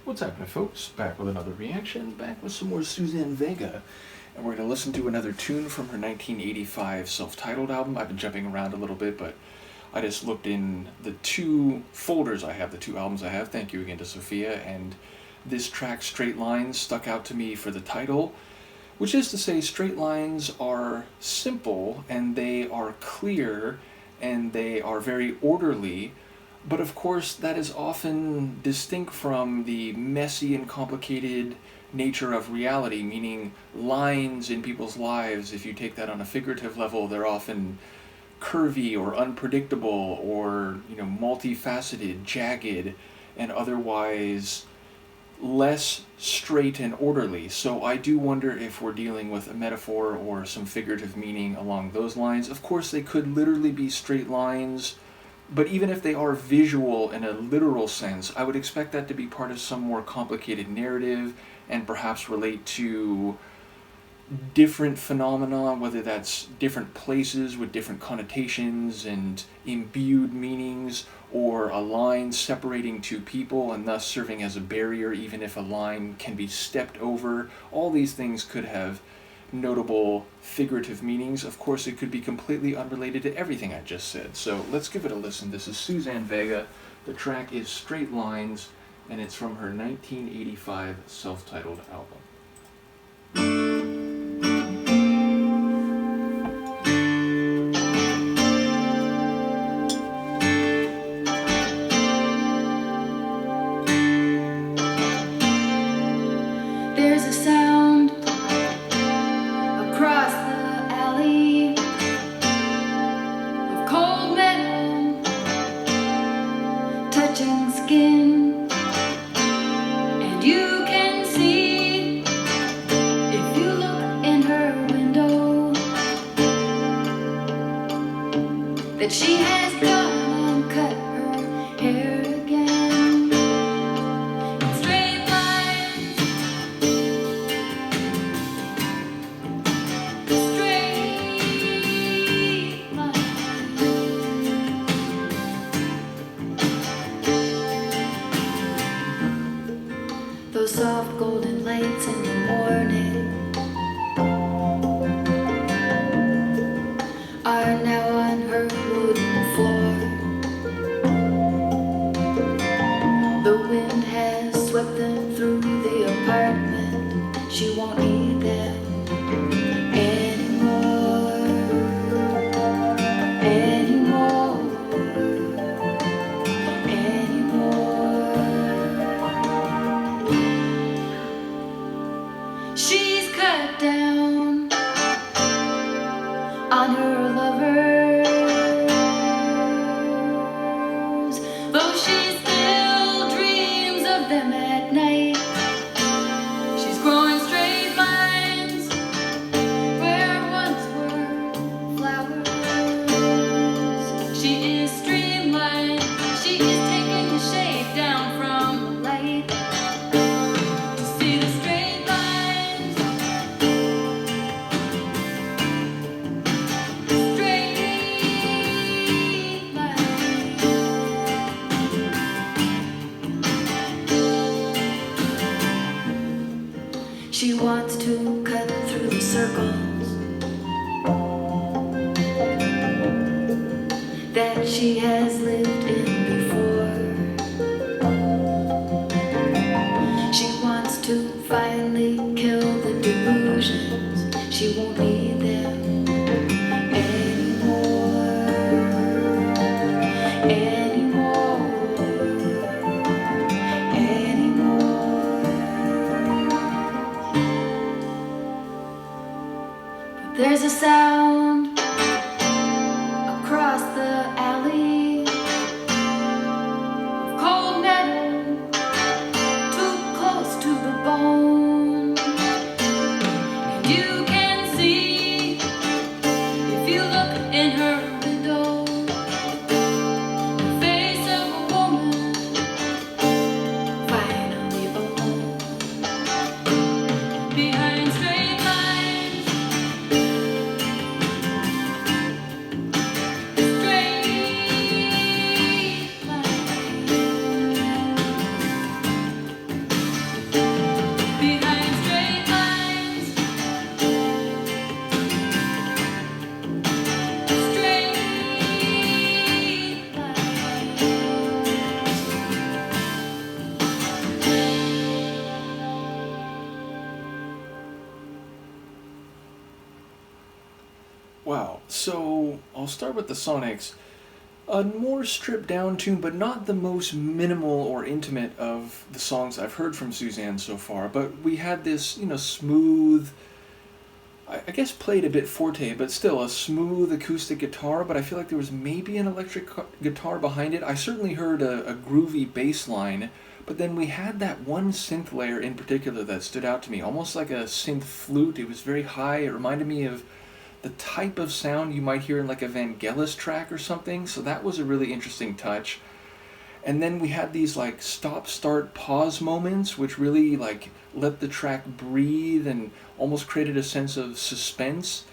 What's happening, folks? Back with another reaction, back with some more Suzanne Vega. And we're going to listen to another tune from her 1985 self-titled album. I've been jumping around a little bit, but I just looked in the two folders I have, the two albums I have. Thank you again to Sophia. And this track, Straight Lines, stuck out to me for the title, which is to say straight lines are simple and they are clear and they are very orderly. But of course, that is often distinct from the messy and complicated nature of reality, meaning lines in people's lives, if you take that on a figurative level, they're often curvy or unpredictable or, multifaceted, jagged, and otherwise less straight and orderly. So I do wonder if we're dealing with a metaphor or some figurative meaning along those lines. Of course, they could literally be straight lines, but even if they are visual in a literal sense, I would expect that to be part of some more complicated narrative and perhaps relate to different phenomena, whether that's different places with different connotations and imbued meanings, or a line separating two people and thus serving as a barrier even if a line can be stepped over. All these things could have notable figurative meanings. Of course, it could be completely unrelated to everything I just said. So let's give it a listen. This is Suzanne Vega. The track is Straight Lines, and it's from her 1985 self-titled album. There's a sound across the alley of cold metal touching skin, and you can see, if you look in her window, that she has gone and cut her hair again in straight lines. Those soft golden lights in the morning are now on her wooden floor. The wind has swept them through the apartment. She won't need them anymore, anymore, anymore. She's cut down on her lovers, though she still dreams of them at night. She's growing straight lines where once were flowers. She is streamlined. She is taking the shade down from the light to see the straight lines. Straight lines. She wants to cut through the circles that she has lived in before. She wants to finally kill the delusions. She won't need them anymore, anymore, anymore. But there's a sound across the alley of cold metal, too close to the bone. And you can see, if you look in her window, the face of a woman finally alone. Behind straight lines Wow. So I'll start with the Sonics. A more stripped down tune, but not the most minimal or intimate of the songs I've heard from Suzanne so far. But we had this, smooth, I guess played a bit forte, but still a smooth acoustic guitar. But I feel like there was maybe an electric guitar behind it. I certainly heard a groovy bass line, but then we had that one synth layer in particular that stood out to me, almost like a synth flute. It was very high. It reminded me of the type of sound you might hear in like a Vangelis track or something. So that was a really interesting touch. And then we had these like stop, start, pause moments, which really like let the track breathe and almost created a sense of suspense.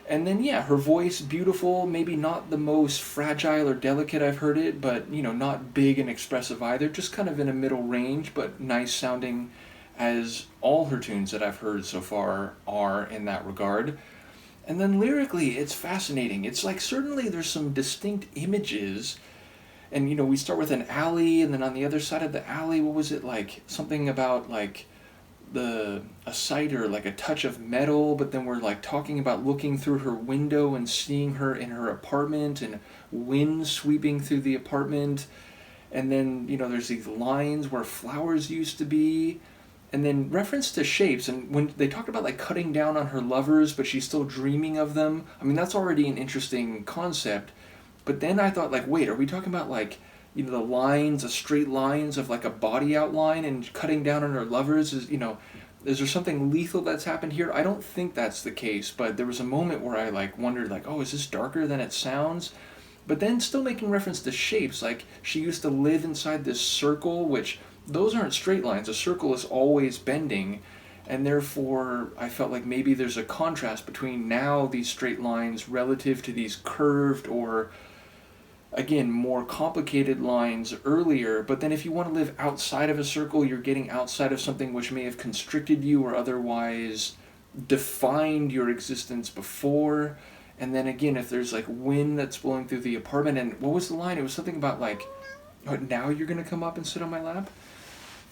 And then yeah, her voice beautiful, maybe not the most fragile or delicate I've heard it, but not big and expressive either, just kind of in a middle range, but nice sounding, as all her tunes that I've heard so far are in that regard. And then lyrically, it's fascinating. It's like certainly there's some distinct images, and we start with an alley, and then on the other side of the alley, what was it like? Something about like a sight or like a touch of metal, but then we're like talking about looking through her window and seeing her in her apartment, and wind sweeping through the apartment, and then there's these lines where flowers used to be, and then reference to shapes. And when they talked about like cutting down on her lovers but she's still dreaming of them, I mean that's already an interesting concept. But then I thought, like, wait, are we talking about like the lines, the straight lines of like a body outline, and cutting down on her lovers is there something lethal that's happened here? I don't think that's the case, but there was a moment where I like wondered like, oh, is this darker than it sounds? But then still making reference to shapes, like she used to live inside this circle, which those aren't straight lines. A circle is always bending, and therefore I felt like maybe there's a contrast between now these straight lines relative to these curved or, again, more complicated lines earlier. But then if you want to live outside of a circle, you're getting outside of something which may have constricted you or otherwise defined your existence before. And then again, if there's like wind that's blowing through the apartment, and what was the line? It was something about like, oh, now you're gonna come up and sit on my lap?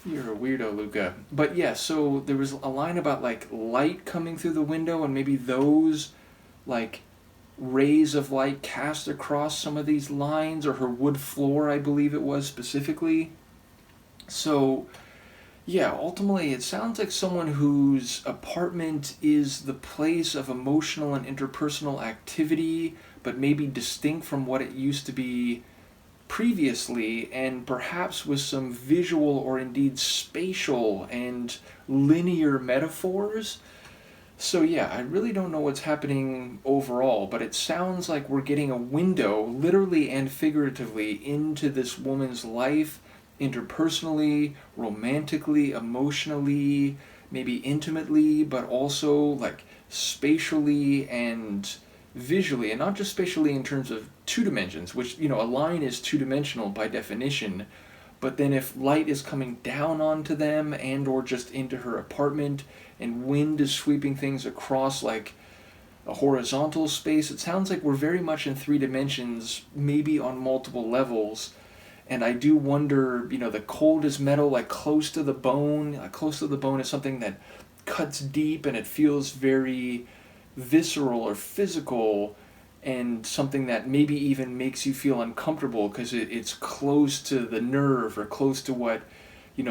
You're a weirdo, Luca. But yeah, so there was a line about like light coming through the window, and maybe those like rays of light cast across some of these lines, or her wood floor, I believe it was specifically. So yeah, ultimately it sounds like someone whose apartment is the place of emotional and interpersonal activity, but maybe distinct from what it used to be previously, and perhaps with some visual or indeed spatial and linear metaphors. So yeah, I really don't know what's happening overall, but it sounds like we're getting a window, literally and figuratively, into this woman's life, interpersonally, romantically, emotionally, maybe intimately, but also like spatially and visually, and not just spatially in terms of two dimensions, which, a line is two-dimensional by definition, but then if light is coming down onto them and or just into her apartment, and wind is sweeping things across like a horizontal space, it sounds like we're very much in three dimensions, maybe on multiple levels. And I do wonder, the cold is metal, like close to the bone. Close to the bone is something that cuts deep, and it feels very visceral or physical, and something that maybe even makes you feel uncomfortable because it's close to the nerve or close to what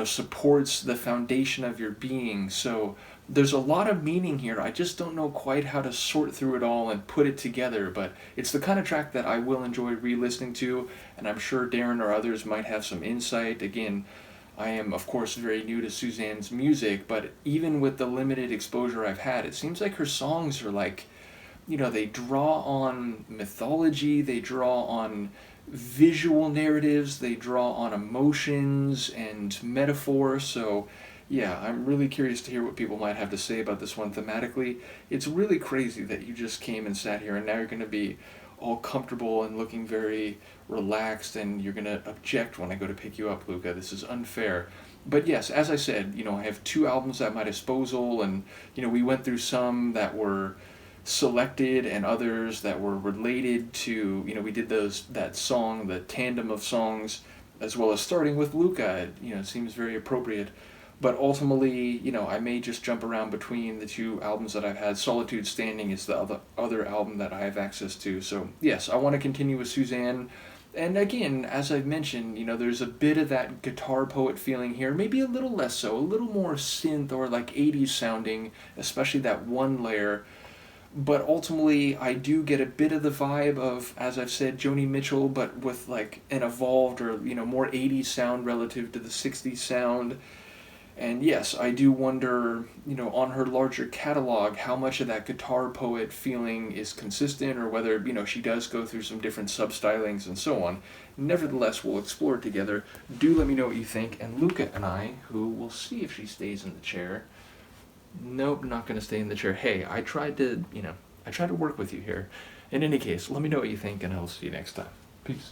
supports the foundation of your being. So there's a lot of meaning here. I just don't know quite how to sort through it all and put it together, but it's the kind of track that I will enjoy re-listening to, and I'm sure Darren or others might have some insight. Again, I am, of course, very new to Suzanne's music, but even with the limited exposure I've had, it seems like her songs are like, they draw on mythology, they draw on visual narratives, they draw on emotions and metaphor. So yeah, I'm really curious to hear what people might have to say about this one thematically. It's really crazy that you just came and sat here, and now you're going to be all comfortable and looking very relaxed, and you're going to object when I go to pick you up, Luca. This is unfair. But yes, as I said, I have two albums at my disposal, and we went through some that were selected and others that were related to, we did that song, the tandem of songs, as well as starting with Luca. It seems very appropriate. But ultimately, I may just jump around between the two albums that I've had. Solitude Standing is the other album that I have access to. So, yes, I want to continue with Suzanne. And again, as I've mentioned, there's a bit of that guitar poet feeling here. Maybe a little less so, a little more synth or like 80s sounding, especially that one layer. But ultimately, I do get a bit of the vibe of, as I've said, Joni Mitchell, but with like an evolved or, more 80s sound relative to the 60s sound. And yes, I do wonder, on her larger catalog, how much of that guitar poet feeling is consistent or whether, she does go through some different substylings and so on. Nevertheless, we'll explore it together. Do let me know what you think. And Luca and I, who will see if she stays in the chair. Nope, not going to stay in the chair. Hey, I tried to work with you here. In any case, let me know what you think and I'll see you next time. Peace.